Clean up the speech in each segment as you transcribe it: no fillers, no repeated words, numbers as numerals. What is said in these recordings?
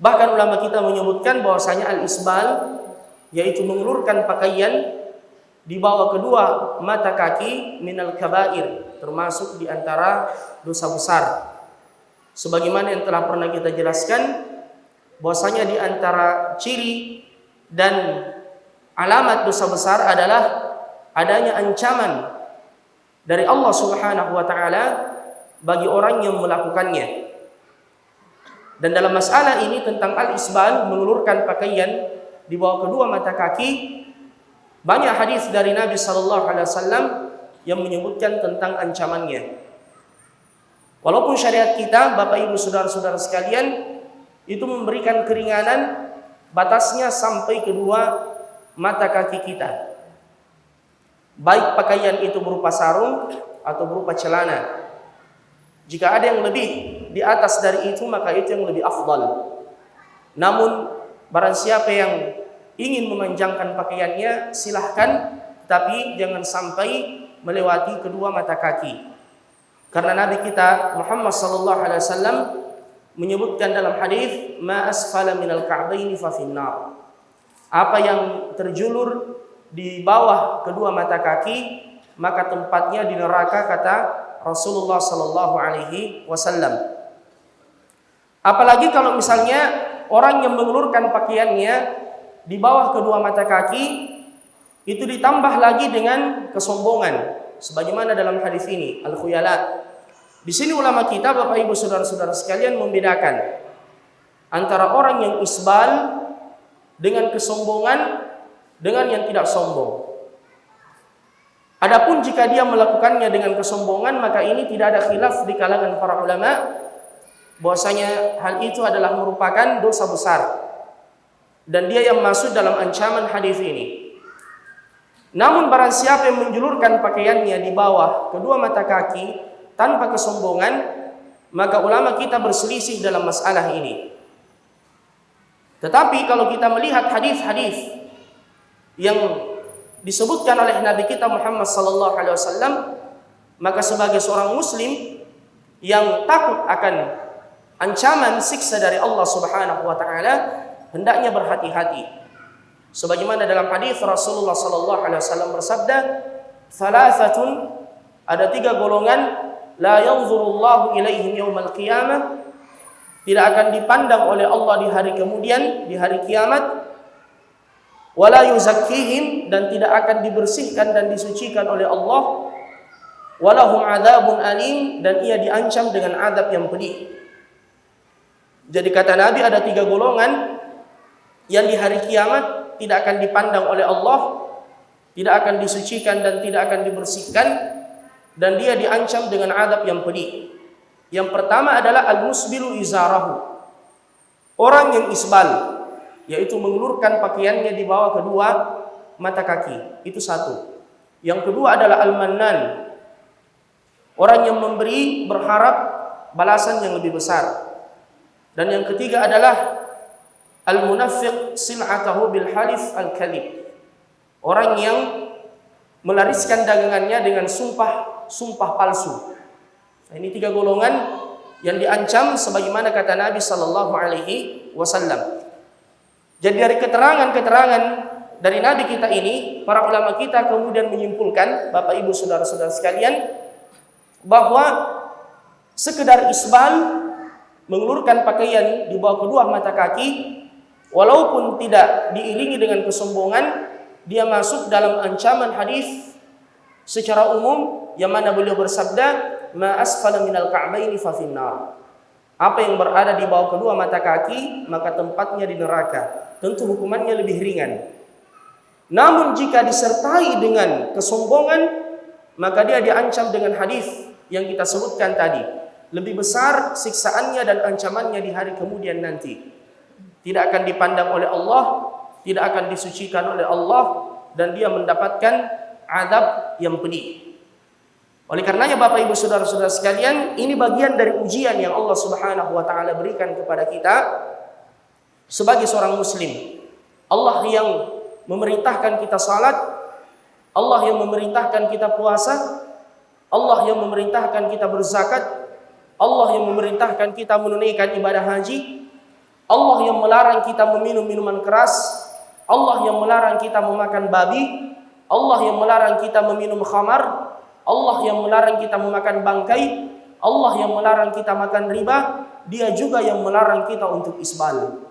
Bahkan ulama kita menyebutkan bahwasanya al-isbal yaitu mengulurkan pakaian di bawah kedua mata kaki minal kabair, termasuk di antara dosa besar. Sebagaimana yang telah pernah kita jelaskan bahwasanya di antara ciri dan alamat dosa besar adalah adanya ancaman dari Allah Subhanahu wa taala bagi orang yang melakukannya. Dan dalam masalah ini tentang al-isbal, mengulurkan pakaian di bawah kedua mata kaki, banyak hadis dari Nabi sallallahu alaihi wasallam yang menyebutkan tentang ancamannya. Walaupun syariat kita, Bapak Ibu saudara-saudara sekalian, itu memberikan keringanan, batasnya sampai kedua mata kaki kita. Baik pakaian itu berupa sarung atau berupa celana. Jika ada yang lebih di atas dari itu, maka itu yang lebih afdal. Namun barang siapa yang ingin memanjangkan pakaiannya, silahkan, tapi jangan sampai melewati kedua mata kaki. Karena Nabi kita Muhammad sallallahu alaihi wasallam menyebutkan dalam hadis, ma asfala minal ka'baini fa finnar. Apa yang terjulur di bawah kedua mata kaki, maka tempatnya di neraka, kata Rasulullah sallallahu alaihi wasallam. Apalagi kalau misalnya orang yang mengulurkan pakaiannya di bawah kedua mata kaki itu ditambah lagi dengan kesombongan, sebagaimana dalam hadis ini al-khuyala. Di sini ulama kita, Bapak Ibu saudara-saudara sekalian, membedakan antara orang yang isbal dengan kesombongan dengan yang tidak sombong. Adapun jika dia melakukannya dengan kesombongan, maka ini tidak ada khilaf di kalangan para ulama bahwasanya hal itu adalah merupakan dosa besar dan dia yang masuk dalam ancaman hadis ini. Namun barang siapa yang menjulurkan pakaiannya di bawah kedua mata kaki tanpa kesombongan, maka ulama kita berselisih dalam masalah ini. Tetapi kalau kita melihat hadis-hadis yang disebutkan oleh Nabi kita Muhammad sallallahu alaihi wasallam, maka sebagai seorang muslim yang takut akan ancaman siksa dari Allah Subhanahu wa taala, hendaknya berhati-hati. Sebagaimana dalam hadis Rasulullah sallallahu alaihi wasallam bersabda, "Thalathatun", ada 3 golongan, la yanzurullahu ilaihim yaumal qiyamah, tidak akan dipandang oleh Allah di hari kemudian, di hari kiamat. Wala yuzakkihim, dan tidak akan dibersihkan dan disucikan oleh Allah. Walahum adzabun alim, dan ia diancam dengan azab yang pedih. Jadi kata Nabi, ada 3 golongan yang di hari kiamat tidak akan dipandang oleh Allah, tidak akan disucikan dan tidak akan dibersihkan, dan dia diancam dengan azab yang pedih. Yang pertama adalah al-musbilu izarahu, orang yang isbal, yaitu mengulurkan pakaiannya di bawah kedua mata kaki. Itu satu. Yang kedua adalah al-mannan, orang yang memberi berharap balasan yang lebih besar. Dan yang ketiga adalah al-munafiq sil'atahu bil halif al-kadhib, orang yang melariskan dagangannya dengan sumpah palsu. Nah, ini 3 golongan yang diancam sebagaimana kata Nabi sallallahu alaihi wasallam. Jadi dari keterangan-keterangan dari Nabi kita ini, para ulama kita kemudian menyimpulkan, Bapak Ibu saudara-saudara sekalian, bahwa sekedar isbal, mengulurkan pakaian di bawah kedua mata kaki, walaupun tidak diiringi dengan kesombongan, dia masuk dalam ancaman hadis secara umum, yang mana beliau bersabda, ma asfala minal ka'baini fa finnar. Apa yang berada di bawah kedua mata kaki, maka tempatnya di neraka. Tentu hukumannya lebih ringan. Namun jika disertai dengan kesombongan, maka dia diancam dengan hadis yang kita sebutkan tadi. Lebih besar siksaannya dan ancamannya di hari kemudian nanti. Tidak akan dipandang oleh Allah, tidak akan disucikan oleh Allah, dan dia mendapatkan azab yang pedih. Oleh karenanya Bapak Ibu saudara-saudara sekalian, ini bagian dari ujian yang Allah Subhanahu wa taala berikan kepada kita sebagai seorang muslim. Allah yang memerintahkan kita salat, Allah yang memerintahkan kita puasa, Allah yang memerintahkan kita berzakat, Allah yang memerintahkan kita menunaikan ibadah haji. Allah yang melarang kita meminum minuman keras, Allah yang melarang kita memakan babi, Allah yang melarang kita meminum khamar, Allah yang melarang kita memakan bangkai, Allah yang melarang kita makan riba, Dia juga yang melarang kita untuk isbal.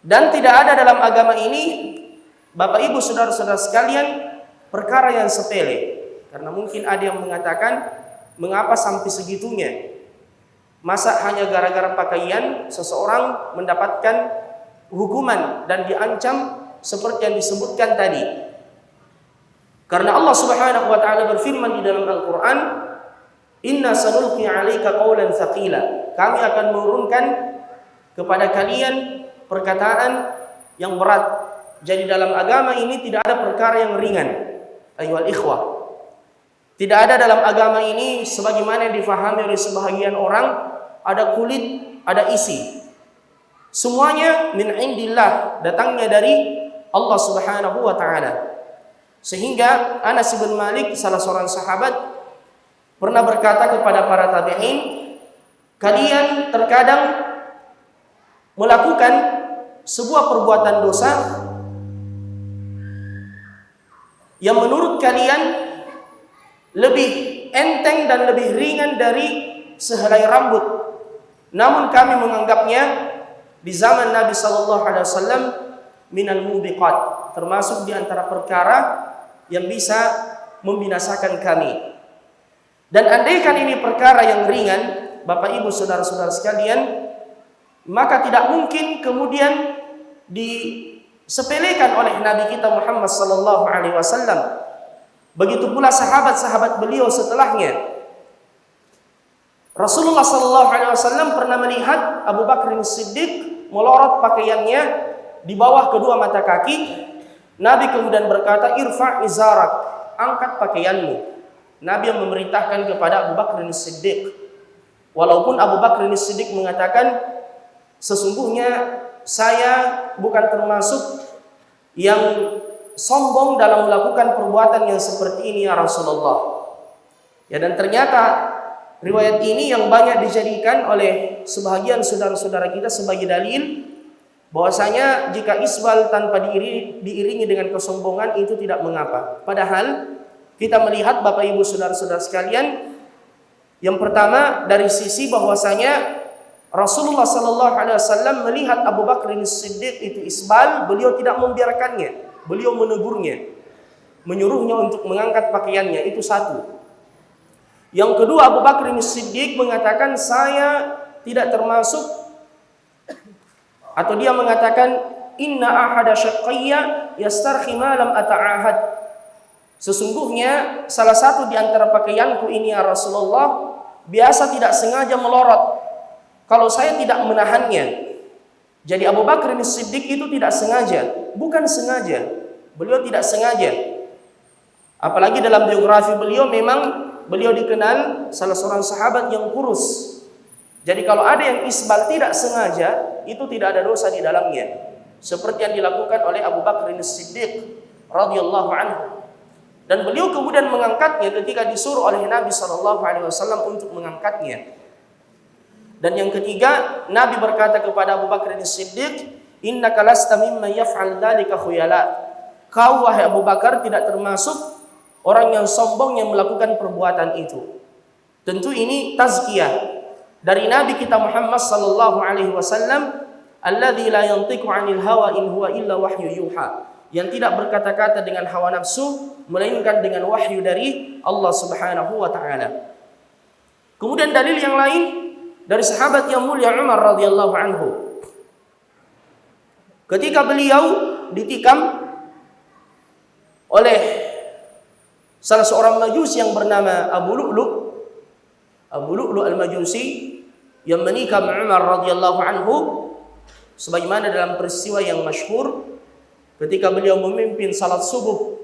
Dan tidak ada dalam agama ini, Bapak Ibu saudara-saudara sekalian, perkara yang sepele. Karena mungkin ada yang mengatakan, mengapa sampai segitunya? Masa hanya gara-gara pakaian seseorang mendapatkan hukuman dan diancam seperti yang disebutkan tadi? Karena Allah Subhanahu wa taala berfirman di dalam Al-Qur'an, "Inna sanulqi 'alaika qawlan tsaqila." Kami akan menurunkan kepada kalian perkataan yang berat. Jadi dalam agama ini tidak ada perkara yang ringan. Ayyuhal ikhwah. Tidak ada dalam agama ini sebagaimana yang difahami oleh sebahagian orang, ada kulit, ada isi. Semuanya min indillah, datangnya dari Allah Subhanahu wa taala. Sehingga Anas bin Malik, salah seorang sahabat, pernah berkata kepada para tabi'in, kalian terkadang melakukan sebuah perbuatan dosa yang menurut kalian lebih enteng dan lebih ringan dari sehelai rambut. Namun kami menganggapnya di zaman Nabi sallallahu alaihi wasallam minal mubiqat, termasuk di antara perkara yang bisa membinasakan kami. Dan andaikan ini perkara yang ringan, Bapak Ibu saudara-saudara sekalian, maka tidak mungkin kemudian disepelekan oleh Nabi kita Muhammad sallallahu alaihi wasallam. Begitu pula sahabat-sahabat beliau setelahnya. Rasulullah sallallahu alaihi wasallam pernah melihat Abu Bakar As-Siddiq melorot pakaiannya di bawah kedua mata kaki. Nabi kemudian berkata, "Irfa' izarak," angkat pakaianmu. Nabi yang memerintahkan kepada Abu Bakar As-Siddiq. Walaupun Abu Bakar As-Siddiq mengatakan, sesungguhnya saya bukan termasuk yang sombong dalam melakukan perbuatan yang seperti ini ya Rasulullah. Ya, dan ternyata riwayat ini yang banyak dijadikan oleh sebahagian saudara-saudara kita sebagai dalil bahwasanya jika isbal tanpa diiringi dengan kesombongan itu tidak mengapa. Padahal kita melihat Bapak Ibu saudara-saudara sekalian, yang pertama dari sisi bahwasanya Rasulullah sallallahu alaihi wasallam melihat Abu Bakar As-Siddiq itu isbal, beliau tidak membiarkannya. Beliau menegurnya, menyuruhnya untuk mengangkat pakaiannya. Itu satu. Yang kedua, Abu Bakar As-Siddiq mengatakan, saya tidak termasuk, atau dia mengatakan, inna ahada syaqqiyya yastarhi ma lam ata'ahad. Sesungguhnya salah satu di antara pakaianku ini ya Rasulullah biasa tidak sengaja melorot kalau saya tidak menahannya. Jadi Abu Bakar As-Siddiq itu tidak sengaja, bukan sengaja. Beliau tidak sengaja. Apalagi dalam biografi beliau memang beliau dikenal salah seorang sahabat yang kurus. Jadi kalau ada yang isbal tidak sengaja, itu tidak ada dosa di dalamnya. Seperti yang dilakukan oleh Abu Bakar As-Siddiq radhiyallahu anhu. Dan beliau kemudian mengangkatnya ketika disuruh oleh Nabi SAW untuk mengangkatnya. Dan yang ketiga, Nabi berkata kepada Abu Bakar As-Siddiq, innaka lasta mimman yaf'al dzalika khuyala. Kau wahai Abu Bakar tidak termasuk orang yang sombong yang melakukan perbuatan itu. Tentu ini tazkiyah dari Nabi kita Muhammad sallallahu alaihi wasallam, alladzi la yantiqu 'anil hawa in huwa illa wahyu yuha. Yang tidak berkata-kata dengan hawa nafsu melainkan dengan wahyu dari Allah Subhanahu wa taala. Kemudian dalil yang lain dari sahabat yang mulia Umar radhiyallahu anhu. Ketika beliau ditikam oleh salah seorang Majusi yang bernama Abu Lu'lu' al-Majusi yang menikam Umar radhiyallahu anhu, sebagaimana dalam peristiwa yang masyhur ketika beliau memimpin salat subuh.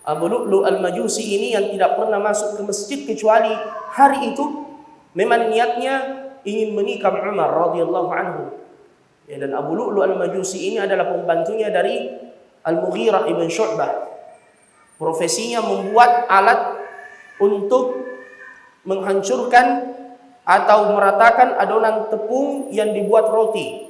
Abu Lu'lu' al-Majusi ini yang tidak pernah masuk ke masjid kecuali hari itu, memang niatnya ingin menikam Umar radhiyallahu anhu. Ya, dan Abu Lu'lu' al-Majusi ini adalah pembantunya dari Al-Mughirah ibn Syu'bah. Profesinya membuat alat untuk menghancurkan atau meratakan adonan tepung yang dibuat roti.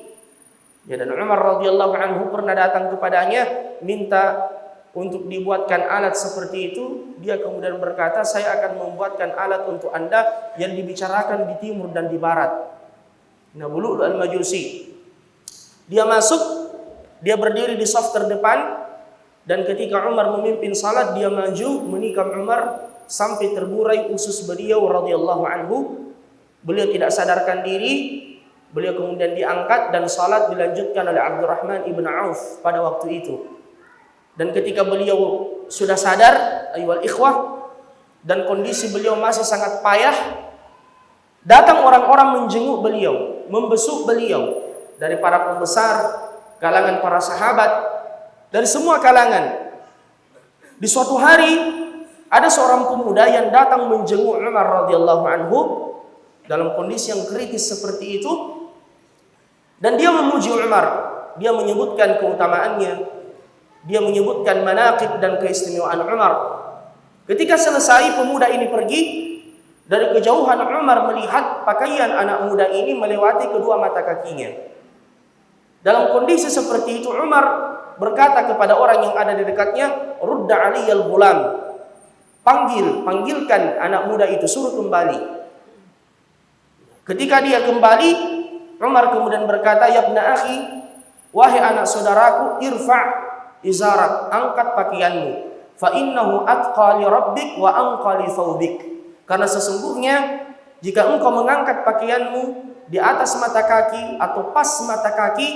Ya, dan Umar radhiyallahu anhu pernah datang kepadanya minta untuk dibuatkan alat seperti itu. Dia kemudian berkata, saya akan membuatkan alat untuk anda yang dibicarakan di timur dan di barat. Nabulu al-Majusi. Dia masuk, dia berdiri di saf terdepan, dan ketika Umar memimpin salat, dia maju menikam Umar sampai terburai usus beliau radhiyallahu anhu. Beliau tidak sadarkan diri. Beliau kemudian diangkat dan salat dilanjutkan oleh Abdurrahman ibn Auf pada waktu itu. Dan ketika beliau sudah sadar, ayyuhal ikhwah, dan kondisi beliau masih sangat payah, datang orang-orang menjenguk beliau, membesuk beliau, dari para pembesar, kalangan para sahabat, dari semua kalangan. Di suatu hari, ada seorang pemuda yang datang menjenguk Umar radhiyallahu anhu dalam kondisi yang kritis seperti itu. Dan dia memuji Umar, dia menyebutkan keutamaannya, dia menyebutkan manaqib dan keistimewaan Umar. Ketika selesai, pemuda ini pergi. Dari kejauhan Umar melihat pakaian anak muda ini melewati kedua mata kakinya. Dalam kondisi seperti itu, Umar berkata kepada orang yang ada di dekatnya, "Rudda aliyal ghulam." Panggilkan anak muda itu, suruh kembali. Ketika dia kembali, Umar kemudian berkata, "Ya ibna akhi, wahai anak saudaraku, irfa' izarak, angkat pakaianmu. Fa innahu atqa li rabbik wa anqa li thawbik." Karena sesungguhnya jika engkau mengangkat pakaianmu di atas mata kaki atau pas mata kaki,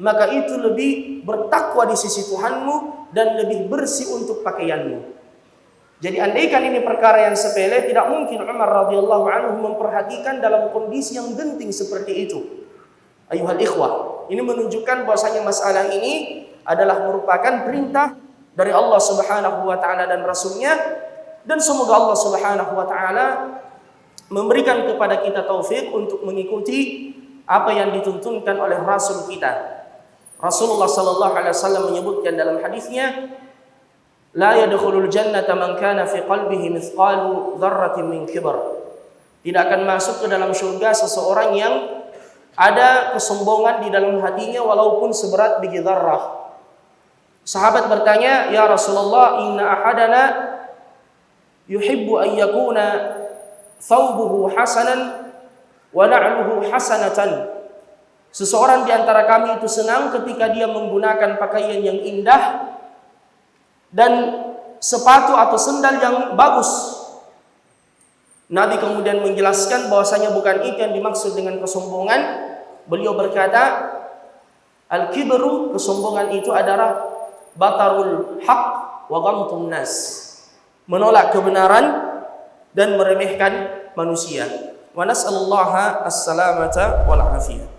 maka itu lebih bertakwa di sisi Tuhanmu dan lebih bersih untuk pakaianmu. Jadi andaikan ini perkara yang sepele, tidak mungkin Umar radhiyallahu anhu memperhatikan dalam kondisi yang genting seperti itu. Ayuhal ikhwah, ini menunjukkan bahwasanya masalah ini adalah merupakan perintah dari Allah Subhanahu wa taala dan Rasul-Nya, dan semoga Allah Subhanahu wa taala memberikan kepada kita taufik untuk mengikuti apa yang dituntunkan oleh Rasul kita. Rasulullah sallallahu alaihi wasallam menyebutkan dalam hadisnya, "La yadkhulul jannata man kana fi qalbihi mithqalu dzarratin min kibar." Tidak akan masuk ke dalam surga seseorang yang ada kesombongan di dalam hatinya walaupun seberat biji dzarrah. Sahabat bertanya, "Ya Rasulullah, inna ahadana yuhibbu an yakuna thawbuhu hasanan wa na'luhu hasanatan." Seseorang di antara kami itu senang ketika dia menggunakan pakaian yang indah dan sepatu atau sendal yang bagus. Nabi kemudian menjelaskan bahwasanya bukan itu yang dimaksud dengan kesombongan. Beliau berkata, "Al-kibru," kesombongan itu adalah batarul haq wa ghamtun nas, menolak kebenaran dan meremehkan manusia. Wa nas'alullaha as-salamata wal afiyah.